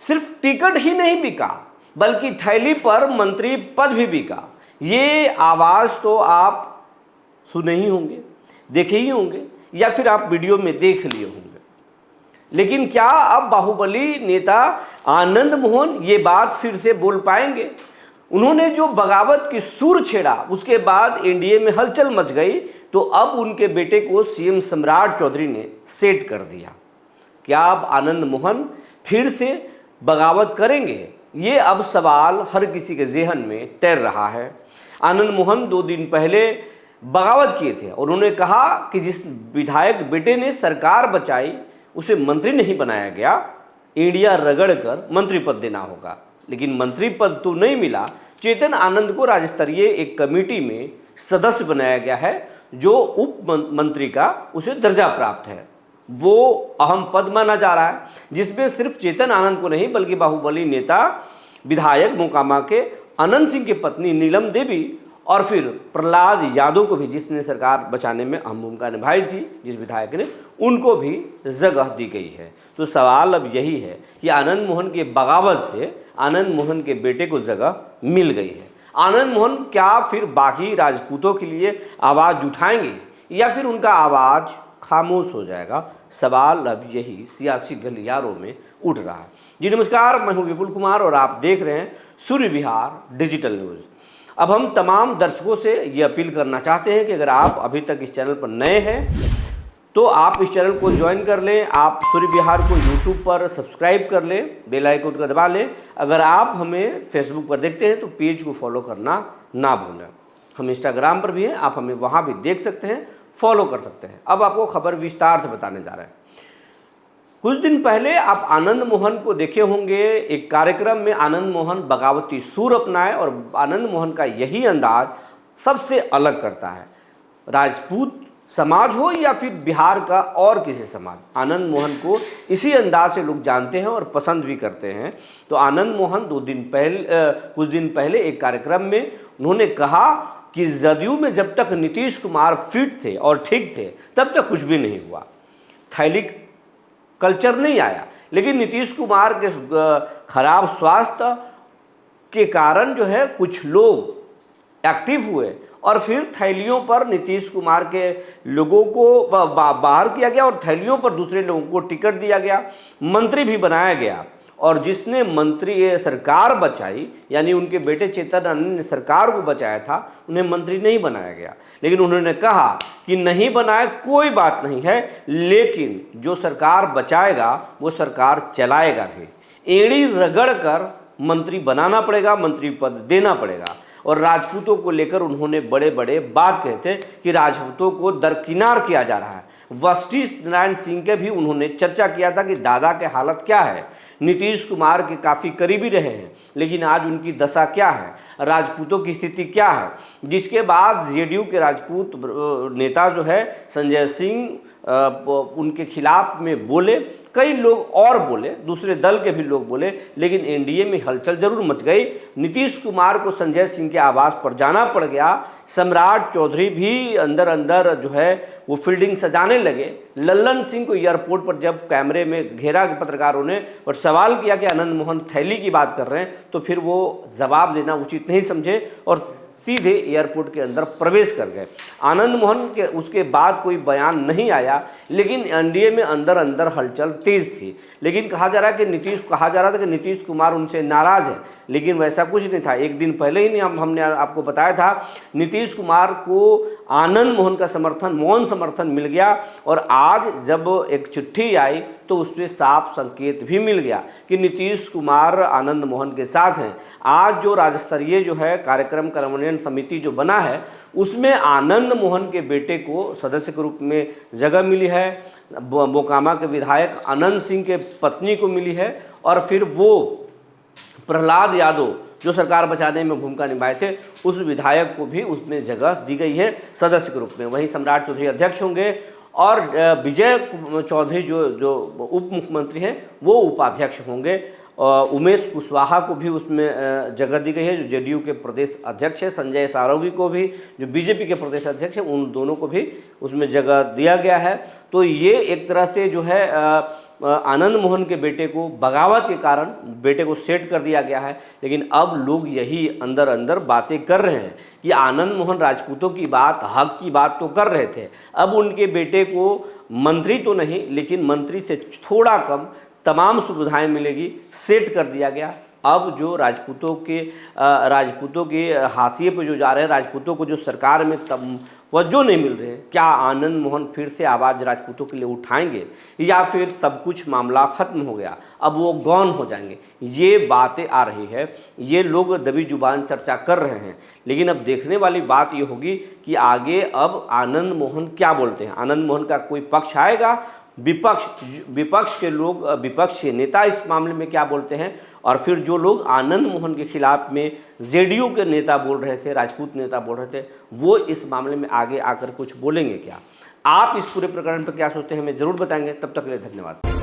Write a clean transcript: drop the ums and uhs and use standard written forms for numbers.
सिर्फ टिकट ही नहीं बिका बल्कि थैली पर मंत्री पद भी बिका। ये आवाज़ तो आप सुने ही होंगे, देखे ही होंगे, या फिर आप वीडियो में देख लिए होंगे। लेकिन क्या अब बाहुबली नेता आनंद मोहन ये बात फिर से बोल पाएंगे? उन्होंने जो बगावत की सुर छेड़ा उसके बाद एनडीए में हलचल मच गई, तो अब उनके बेटे को सीएम सम्राट चौधरी ने सेट कर दिया। क्या अब आनंद मोहन फिर से बगावत करेंगे? ये अब सवाल हर किसी के ज़हन में तैर रहा है। आनंद मोहन 2 दिन पहले बगावत किए थे और उन्होंने कहा कि जिस विधायक बेटे ने सरकार बचाई उसे मंत्री नहीं बनाया गया, इंडिया रगड़ कर मंत्री पद देना होगा। लेकिन मंत्री पद तो नहीं मिला। चेतन आनंद को राज्य स्तरीय एक कमेटी में सदस्य बनाया गया है, जो उप मंत्री का उसे दर्जा प्राप्त है। वो अहम पद माना जा रहा है, जिसमें सिर्फ चेतन आनंद को नहीं बल्कि बाहुबली नेता विधायक मोकामा के अनंत सिंह की पत्नी नीलम देवी और फिर प्रहलाद यादव को भी, जिसने सरकार बचाने में अहम भूमिका निभाई थी, जिस विधायक ने, उनको भी जगह दी गई है। तो सवाल अब यही है कि आनंद मोहन के बगावत से आनंद मोहन के बेटे को जगह मिल गई है। आनंद मोहन क्या फिर बाकी राजपूतों के लिए आवाज़ उठाएंगे या फिर उनका आवाज़ खामोश हो जाएगा? सवाल अब यही सियासी गलियारों में उठ रहा है। जी नमस्कार, मैं हूं विपुल कुमार और आप देख रहे हैं सूर्य विहार डिजिटल न्यूज़। अब हम तमाम दर्शकों से ये अपील करना चाहते हैं कि अगर आप अभी तक इस चैनल पर नए हैं तो आप इस चैनल को ज्वाइन कर लें, आप सूर्य विहार को यूट्यूब पर सब्सक्राइब कर लें, बेल आइकन को दबा लें। अगर आप हमें फेसबुक पर देखते हैं तो पेज को फॉलो करना ना भूलें। हम इंस्टाग्राम पर भी हैं, आप हमें वहाँ भी देख सकते हैं, फॉलो कर सकते हैं। अब आपको खबर विस्तार से बताने जा रहे हैं। कुछ दिन पहले आप आनंद मोहन को देखे होंगे, एक कार्यक्रम में आनंद मोहन बगावती सुर अपनाए और आनंद मोहन का यही अंदाज सबसे अलग करता है। राजपूत समाज हो या फिर बिहार का और किसी समाज, आनंद मोहन को इसी अंदाज से लोग जानते हैं और पसंद भी करते हैं। तो आनंद मोहन कुछ दिन पहले एक कार्यक्रम में उन्होंने कहा कि जदयू में जब तक नीतीश कुमार फिट थे और ठीक थे तब तक कुछ भी नहीं हुआ, थैली कल्चर नहीं आया। लेकिन नीतीश कुमार के खराब स्वास्थ्य के कारण जो है कुछ लोग एक्टिव हुए और फिर थैलियों पर नीतीश कुमार के लोगों को बाहर किया गया और थैलियों पर दूसरे लोगों को टिकट दिया गया, मंत्री भी बनाया गया। और जिसने मंत्री सरकार बचाई, यानी उनके बेटे चेतन आनंद ने सरकार को बचाया था, उन्हें मंत्री नहीं बनाया गया। लेकिन उन्होंने कहा कि नहीं बनाए कोई बात नहीं है, लेकिन जो सरकार बचाएगा वो सरकार चलाएगा भी। एड़ी रगड़ कर मंत्री बनाना पड़ेगा, मंत्री पद देना पड़ेगा। और राजपूतों को लेकर उन्होंने बड़े बड़े बात कहते कि राजपूतों को दरकिनार किया जा रहा है। वशिष्ठ नारायण सिंह के भी उन्होंने चर्चा किया था कि दादा के हालत क्या है। नीतीश कुमार के काफ़ी करीबी रहे हैं, लेकिन आज उनकी दशा क्या है, राजपूतों की स्थिति क्या है। जिसके बाद जेडीयू के राजपूत नेता जो है संजय सिंह उनके खिलाफ में बोले, कई लोग और बोले, दूसरे दल के भी लोग बोले, लेकिन एनडीए में हलचल जरूर मच गई। नीतीश कुमार को संजय सिंह के आवास पर जाना पड़ गया। सम्राट चौधरी भी अंदर अंदर जो है वो फील्डिंग सजाने लगे। लल्लन सिंह को एयरपोर्ट पर जब कैमरे में घेरा पत्रकारों ने और सवाल किया कि आनंद मोहन थैली की बात कर रहे हैं, तो फिर वो जवाब देना उचित नहीं समझे और सीधे एयरपोर्ट के अंदर प्रवेश कर गए। आनंद मोहन के उसके बाद कोई बयान नहीं आया, लेकिन एनडीए में अंदर अंदर हलचल तेज थी। लेकिन कहा जा रहा था कि नीतीश कुमार उनसे नाराज है, लेकिन वैसा कुछ नहीं था। एक दिन पहले ही हमने आपको बताया था, नीतीश कुमार को आनंद मोहन का समर्थन, मौन समर्थन मिल गया। और आज जब एक चिट्ठी आई तो उसमें साफ संकेत भी मिल गया कि नीतीश कुमार आनंद मोहन के साथ हैं। आज जो राज्य स्तरीय जो है कार्यक्रम कार्यान्वयन समिति जो बना है, उसमें आनंद मोहन के बेटे को सदस्य के रूप में जगह मिली है, मोकामा के विधायक अनंत सिंह के पत्नी को मिली है, और फिर वो प्रहलाद यादव जो सरकार बचाने में भूमिका निभाए थे, उस विधायक को भी उसमें जगह दी गई है सदस्य के रूप में। वहीं सम्राट चौधरी अध्यक्ष होंगे और विजय चौधरी जो उप मुख्यमंत्री हैं वो उपाध्यक्ष होंगे। उमेश कुशवाहा को भी उसमें जगह दी गई है, जो जेडीयू के प्रदेश अध्यक्ष है। संजय सारोगी को भी, जो बीजेपी के प्रदेश अध्यक्ष हैं, उन दोनों को भी उसमें जगह दिया गया है। तो ये एक तरह से जो है आनंद मोहन के बेटे को बगावत के कारण बेटे को सेट कर दिया गया है। लेकिन अब लोग यही अंदर अंदर बातें कर रहे हैं कि आनंद मोहन राजपूतों की बात, हक की बात तो कर रहे थे, अब उनके बेटे को मंत्री तो नहीं लेकिन मंत्री से थोड़ा कम तमाम सुविधाएं मिलेगी, सेट कर दिया गया। अब जो राजपूतों के हाशिए पे जो जा रहे हैं, राजपूतों को जो सरकार में तवज्जो नहीं मिल रहे हैं, क्या आनंद मोहन फिर से आवाज़ राजपूतों के लिए उठाएंगे या फिर सब कुछ मामला ख़त्म हो गया, अब वो गौन हो जाएंगे? ये बातें आ रही है, ये लोग दबी जुबान चर्चा कर रहे हैं। लेकिन अब देखने वाली बात ये होगी कि आगे अब आनंद मोहन क्या बोलते हैं। आनंद मोहन का कोई पक्ष आएगा, विपक्ष के लोग, विपक्ष के नेता इस मामले में क्या बोलते हैं, और फिर जो लोग आनंद मोहन के खिलाफ में जेडीयू के नेता बोल रहे थे, राजपूत नेता बोल रहे थे, वो इस मामले में आगे आकर कुछ बोलेंगे क्या? आप इस पूरे प्रकरण पर क्या सोचते हैं, हमें जरूर बताएंगे। तब तक के लिए धन्यवाद।